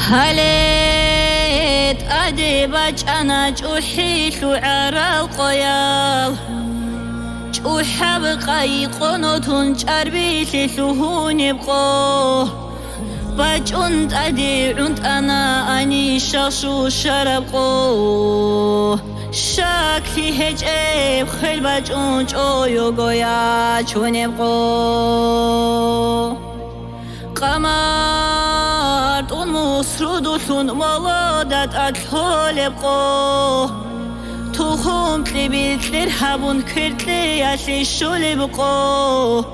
هلت أديبج أنا جوحيث عرى القيال جوحب قيقنوتون جربيث ثهون بقوه بجوند أديعوند أنا أني شاشو شربقوه شاكي هجيب خيل بجوند جويو قويا چون بقوه قمرت المسرودون مولادت أكل بقوه توهم تلبيتلر هبون كرتلي يشي شول بقوه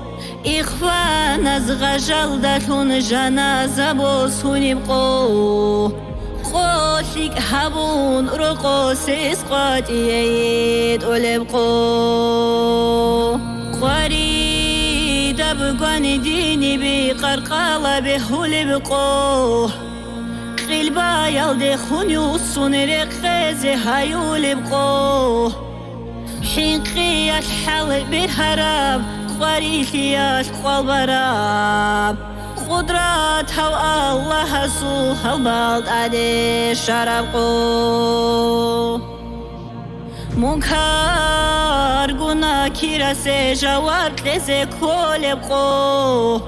إخوان از غجلدتون جنازه بوسوني بقوه قوتيك هبون رقوس اسقاطيت ولبقوه قريد بقوان ديني بقرقالة بهول بقوه قلبا يلدي خنيوسون رقزي هايول بقوه حينقي الحل بالهرب قريثيات قلبراب قدرات هو الله سوح البلد أدي شربقو منكر قنا كيرسي جواب تلزي كل بقو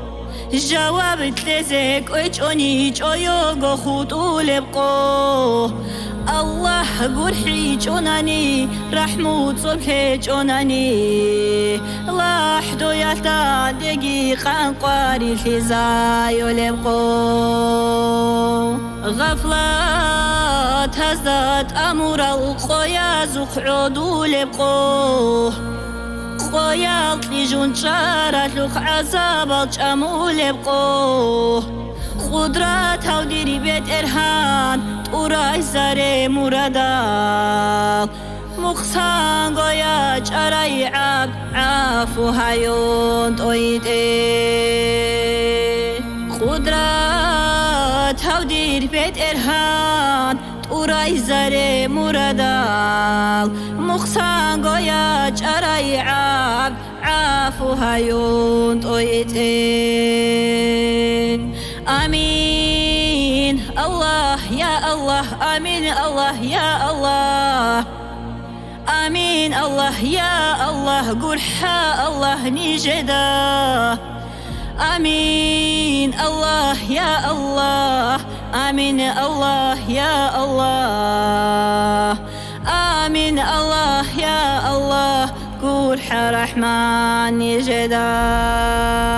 جواب تلزي كويتوني جويوغو خطول بقو الله قرحي جوناني رحمو صبحي جوناني لاحدو يلتا دقيقا قاري في زايو لبقو غفلات هزات أمور القويا زخعودو لبقو قويا لجون شارت لك عذاب جامو لبقو قدرات هوديري بيت إرهان وراي زاري مرادا مقصان قويا جراي عافو هايون تويدي قدرات هوديري بيت إرهان وراي زاري مرادا مقصان قويا جراي عافو هايون تويدي آمين الله يا الله آمين الله يا الله آمين الله يا الله قرحا الله نجدا آمين الله يا الله آمين الله يا الله آمين الله يا الله قرحا رحمن نجدا